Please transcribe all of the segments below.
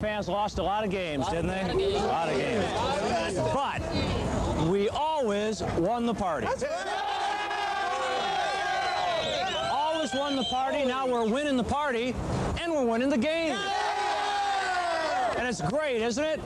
fans lost a lot of games, didn't they? A lot of games. But we always won the party. Always won the party. Now we're winning the party, and we're winning the game. And it's great, isn't it?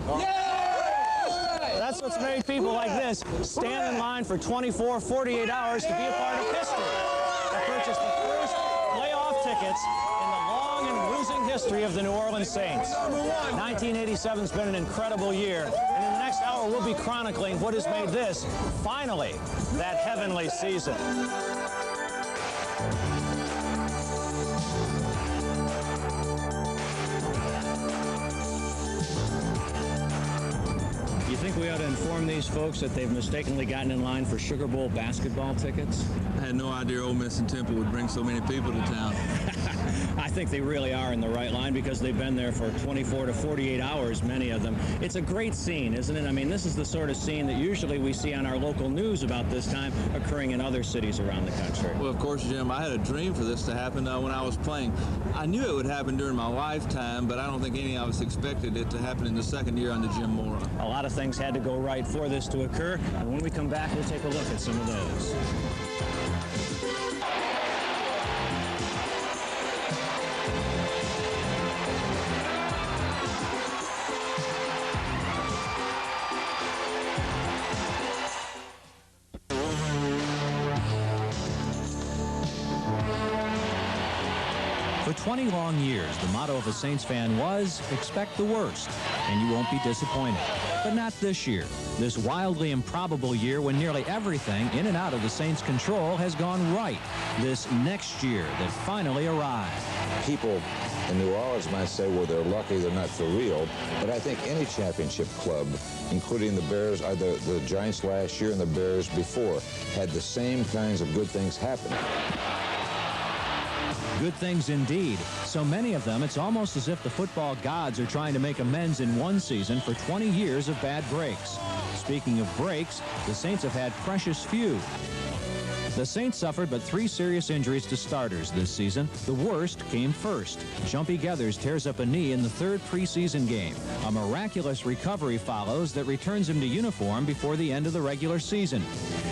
That's what's made people like this stand in line for 24, 48 hours to be a part of history. To purchase the first playoff tickets in the long and losing history of the New Orleans Saints. 1987's been an incredible year, and in the next hour we'll be chronicling what has made this, finally, that heavenly season. You think we ought to inform these folks that they've mistakenly gotten in line for Sugar Bowl basketball tickets? I had no idea Ole Miss and Temple would bring so many people to town. I think they really are in the right line because they've been there for 24 to 48 hours, many of them. It's a great scene, isn't it? I mean, this is the sort of scene that usually we see on our local news about this time occurring in other cities around the country. Well, of course, Jim, I had a dream for this to happen when I was playing. I knew it would happen during my lifetime, but I don't think any of us expected it to happen in the second year under Jim Mora. A lot of things had to go right for this to occur, and when we come back, we'll take a look at some of those. For 20 long years, the motto of a Saints fan was, expect the worst, and you won't be disappointed. But not this year. This wildly improbable year when nearly everything in and out of the Saints' control has gone right. This next year that finally arrived. People in New Orleans might say, well, they're lucky, they're not for real. But I think any championship club, including the Bears, the Giants last year and the Bears before, had the same kinds of good things happen. Good things indeed. So many of them, it's almost as if the football gods are trying to make amends in one season for 20 years of bad breaks. Speaking of breaks, the Saints have had precious few. The Saints suffered but 3 serious injuries to starters this season. The worst came first. Jumpy Geathers tears up a knee in the 3rd preseason game. A miraculous recovery follows that returns him to uniform before the end of the regular season.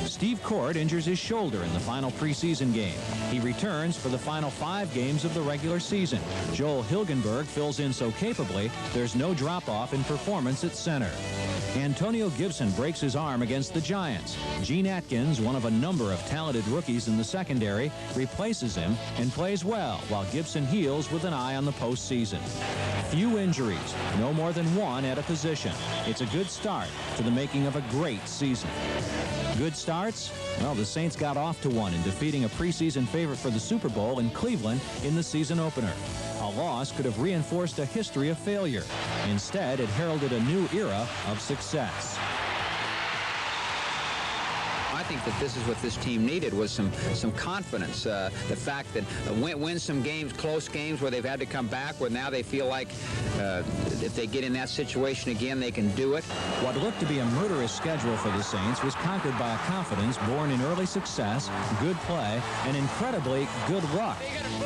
Steve Court injures his shoulder in the final preseason game. He returns for the final 5 games of the regular season. Joel Hilgenberg fills in so capably, there's no drop-off in performance at center. Antonio Gibson breaks his arm against the Giants. Gene Atkins, one of a number of talented rookies in the secondary, replaces him and plays well while Gibson heals with an eye on the postseason. Few injuries, no more than one at a position. It's a good start to the making of a great season. Good starts? Well, the Saints got off to one in defeating a preseason favorite for the Super Bowl in Cleveland in the season opener. A loss could have reinforced a history of failure. Instead, it heralded a new era of success. I think that this is what this team needed, was some confidence. The fact that win some games, close games where they've had to come back, where now they feel like if they get in that situation again, they can do it. What looked to be a murderous schedule for the Saints was conquered by a confidence born in early success, good play, and incredibly good luck.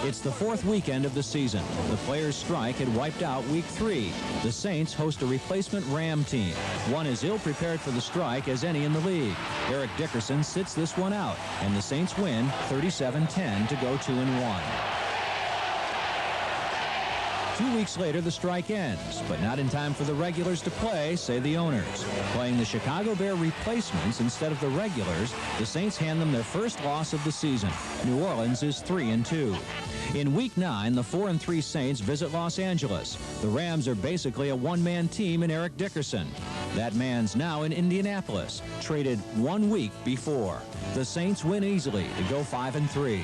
It's the 4th weekend of the season. The players' strike had wiped out Week 3. The Saints host a replacement Ram team, one as ill-prepared for the strike as any in the league. Eric Dickerson sits this one out, and the Saints win 37-10 to go 2-1. 2 weeks later, the strike ends, but not in time for the regulars to play, say the owners. Playing the Chicago Bear replacements instead of the regulars, the Saints hand them their first loss of the season. New Orleans is 3-2. In Week 9, the 4-3 Saints visit Los Angeles. The Rams are basically a one-man team in Eric Dickerson. That man's now in Indianapolis, traded 1 week before. The Saints win easily to go 5-3.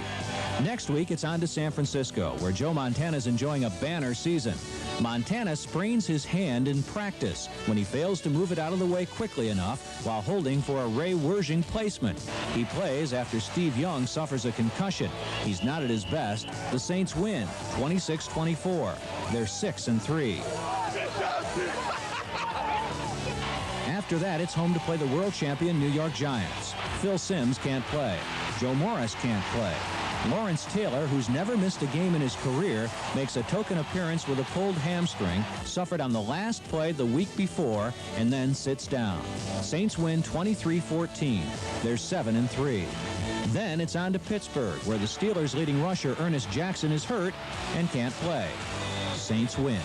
Next week, it's on to San Francisco, where Joe Montana's enjoying a banner season. Montana sprains his hand in practice when he fails to move it out of the way quickly enough while holding for a Ray Wersching placement. He plays after Steve Young suffers a concussion. He's not at his best. The Saints win 26-24. They're 6-3. After that, it's home to play the world champion New York Giants. Phil Simms can't play. Joe Morris can't play. Lawrence Taylor, who's never missed a game in his career, makes a token appearance with a pulled hamstring, suffered on the last play the week before, and then sits down. Saints win 23-14. They're 7-3. Then it's on to Pittsburgh, where the Steelers' leading rusher Ernest Jackson is hurt and can't play. Saints win.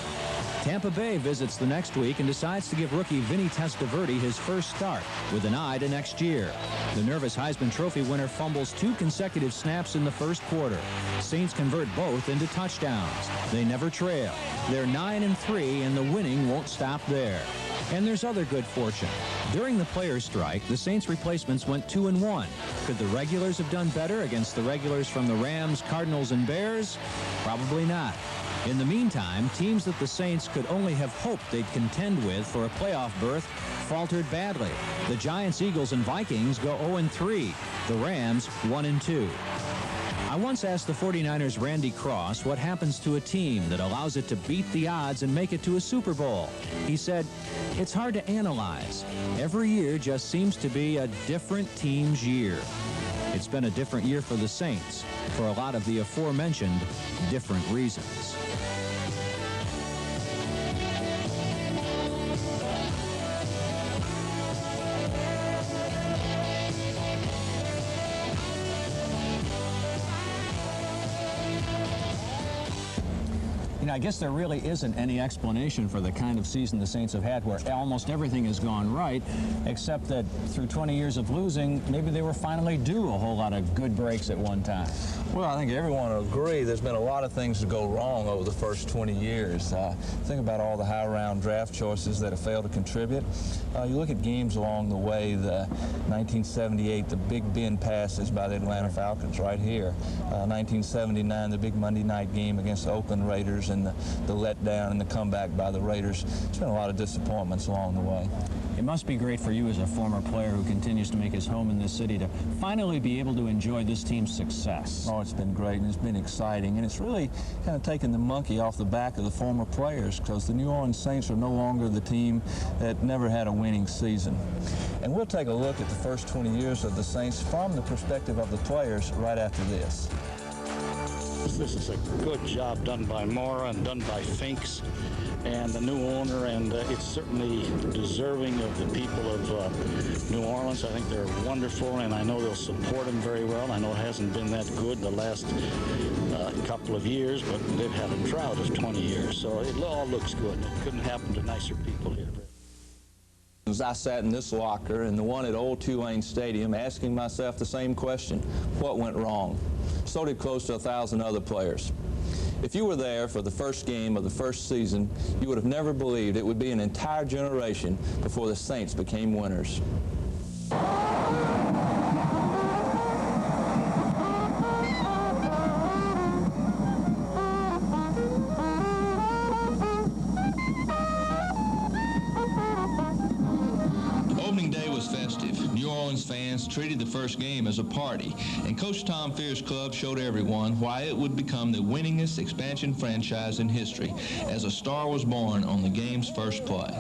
Tampa Bay visits the next week and decides to give rookie Vinny Testaverde his first start with an eye to next year. The nervous Heisman Trophy winner fumbles 2 consecutive snaps in the first quarter. Saints convert both into touchdowns. They never trail. They're 9-3, and the winning won't stop there. And there's other good fortune. During the players' strike, the Saints' replacements went 2-1. Could the regulars have done better against the regulars from the Rams, Cardinals, and Bears? Probably not. In the meantime, teams that the Saints could only have hoped they'd contend with for a playoff berth faltered badly. The Giants, Eagles, and Vikings go 0-3. The Rams 1-2. I once asked the 49ers' Randy Cross what happens to a team that allows it to beat the odds and make it to a Super Bowl. He said, "It's hard to analyze. Every year just seems to be a different team's year." It's been a different year for the Saints, for a lot of the aforementioned different reasons. I guess there really isn't any explanation for the kind of season the Saints have had where almost everything has gone right, except that through 20 years of losing, maybe they were finally due a whole lot of good breaks at one time. Well, I think everyone will agree there's been a lot of things to go wrong over the first 20 years. Think about all the high-round draft choices that have failed to contribute. You look at games along the way, the 1978, the Big Ben passes by the Atlanta Falcons right here. 1979, the big Monday night game against the Oakland Raiders, and the letdown and the comeback by the Raiders. There's been a lot of disappointments along the way. It must be great for you as a former player who continues to make his home in this city to finally be able to enjoy this team's success. Oh, it's been great, and it's been exciting, and it's really kind of taken the monkey off the back of the former players, because the New Orleans Saints are no longer the team that never had a winning season. And we'll take a look at the first 20 years of the Saints from the perspective of the players right after this. This is a good job done by Mora and done by Finks and the new owner, and it's certainly deserving of the people of New Orleans. I think they're wonderful, and I know they'll support them very well. I know it hasn't been that good the last couple of years, but they've had a drought of 20 years, so it all looks good. It couldn't happen to nicer people here. As I sat in this locker and the one at Old Tulane Stadium asking myself the same question, what went wrong? So did close to 1,000 other players. If you were there for the first game of the first season, you would have never believed it would be an entire generation before the Saints became winners. Fans treated the first game as a party, and Coach Tom Fear's club showed everyone why it would become the winningest expansion franchise in history, as a star was born on the game's first play.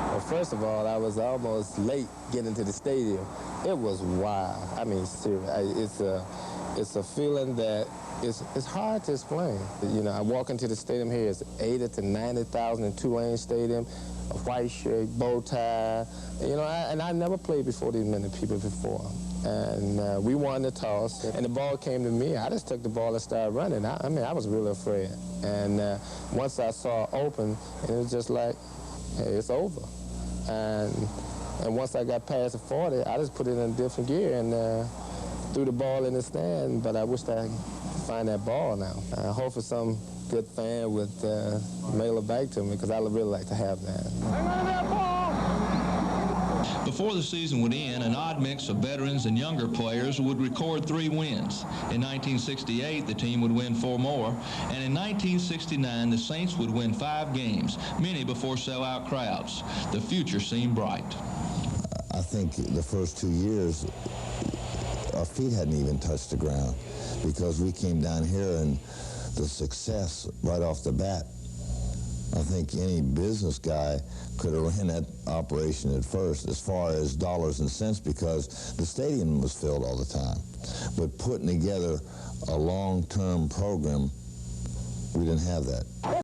Well, first of all, I was almost late getting to the stadium. It was wild. I mean, seriously, it's a feeling that it's hard to explain. You know, I walk into the stadium here, it's 80,000 to 90,000 in Tulane Stadium, a white shirt, bow tie. You know, and I never played before these many people before. And we won the toss, and the ball came to me. I just took the ball and started running. I mean, I was really afraid. And once I saw it open, it was just like, hey, it's over. And once I got past the 40, I just put it in a different gear and threw the ball in the stand. But I wish I could find that ball now. I hope for some good fan would mail it back to me, because I would really like to have that. Before the season would end, an odd mix of veterans and younger players would record 3 wins. In 1968, the team would win 4 more, and in 1969, the Saints would win 5 games, many before sellout crowds. The future seemed bright. I think the first 2 years, our feet hadn't even touched the ground, because we came down here and the success right off the bat I think any business guy could have ran that operation at first as far as dollars and cents, because the stadium was filled all the time. But putting together a long-term program, we didn't have that.